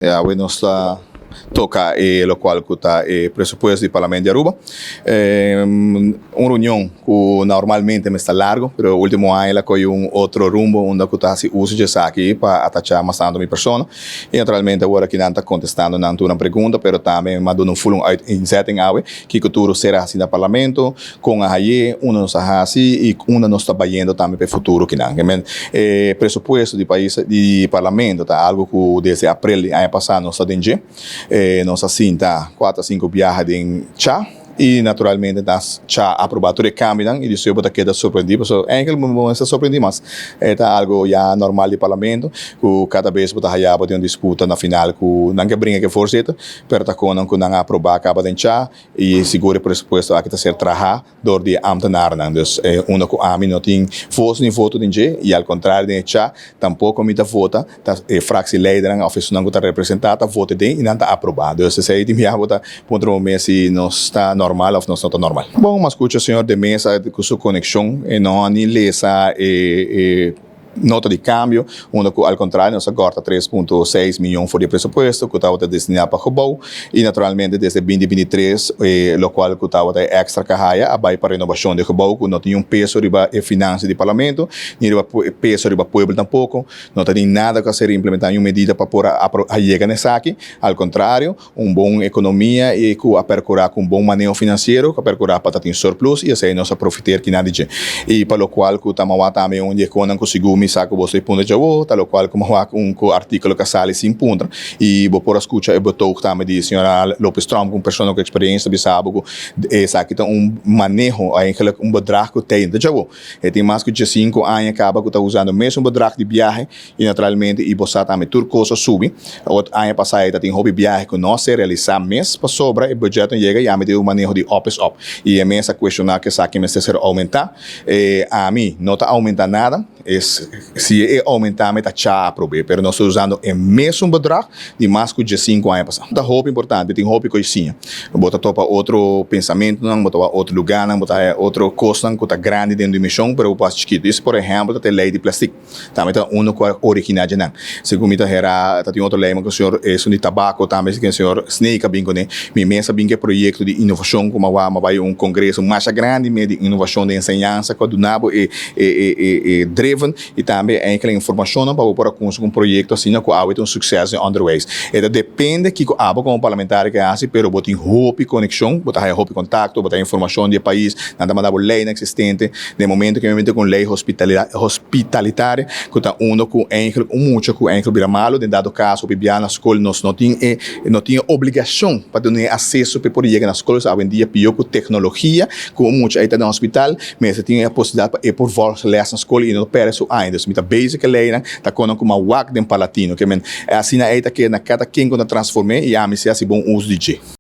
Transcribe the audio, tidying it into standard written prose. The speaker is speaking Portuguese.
Hoy nos toca lo qual está presupuesto do Parlamento de Aruba. Uma reunião que normalmente está largo, mas o último ano ela foi outro rumbo onde está se usa de aqui para atachar mais tanto minha pessoa. E naturalmente agora que não está contestando não uma pergunta, mas também mandando full inzetting awe que o futuro será assim no Parlamento com a AIE, uma nos assim e uma nos está bayendo também para o futuro que não. Presupuesto do país do Parlamento tá algo que desde abril do ano passado nós está dentro. Nós assim tá 4 a 5 viagens em Chá e naturalmente nós já aprovado de câmbio e isso eu vou quedar surpreendido, so em aquele momento está surpreendido, mas é algo já normal do parlamento, que cada vez vou já pode uma disputa na final que não que brinca que força, pero tá com não aprovar acaba de Chá e seguro o presupuesto aqui tá ser trabalhar dor de ambtenaar, então uma que a mim não tem força nem voto de G e ao contrário de Chá tampouco me dá vota, tá fraxe líder na oficina não está representada vota de e não está aprovado, então se aí tem minha vota ponto um mês se não está normal ou não está normal. Bom, mas escuta o senhor de mesa com sua conexão e não nem lesa nota de câmbio, onde ao contrário nós corta 3,6 milhões de presupuesto que estava destinado para o e naturalmente desde 2023 o qual que estava extra carraia vai para a renovação do Gebouw que não tinha peso de finanças do parlamento nem peso de povo tampouco, não tem nada que ser implementar uma medida para pôr a chegar nessa aqui, ao contrário boa economia e que a percurar com bom manejo financeiro, que a percurar para ter surplus e assim nós aproveitar que nada de e para o qual que estamos também onde quando conseguimos saco você ponto de avô, tal qual como artigo que sale sem ponta e vou por escuta e botou também de senhora Lopes Trump com pessoa com experiência de sabe que sabe que manejo aí bedrag que tem de avô e tem mais que 5 anos acaba que está usando o mesmo bedrag de viagem e naturalmente e você também tudo coisa sube o ano passado tem hobby viagem que não se realizar mês para sobra e budget chega e a meter o manejo de OPEX up e é mesmo questionar que sabe que necessário aumentar a mim não está aumentando nada se aumentar a já aprovei, mas nós estamos usando o mesmo bedrag de mais que 5 anos passados. Então, roupa importante, tem roupa coisinha. Botar para outro pensamento, não botar outro lugar, não botar outro custo, que está grande dentro do missão, mas o passo chiquito. Isso, por exemplo, tem lei de plástico. Também tem original de não. Segundo me era, tem outro lei, que o senhor é de tabaco, também que o senhor Snake bingo né. Me mensa bingo projeto de inovação, como vai congresso mais grande, de inovação de ensinança, que do nabo é driven e também é aquela informação para pôr um projeto assim que há sucesso em underways. Então depende que há como parlamentar que hace, pero botar roupa conexão, botar roupa contato, botar informação do país, nada mandar lei existente, de momento que me meto com lei hospitalitária, que está com muito com vira malo, de dado caso bibiana na escola nós não tinha obrigação para ter acesso para poder chegar na escola, hoje em dia pior com tecnologia, com muito aí está no hospital, mas você tinha a possibilidade para ir por volta na escola e não perde isso ainda, isso é basic lei, tá com uma wak den palatino, que assim aí tá que na cada quem quando transformei e a mim se bom uso de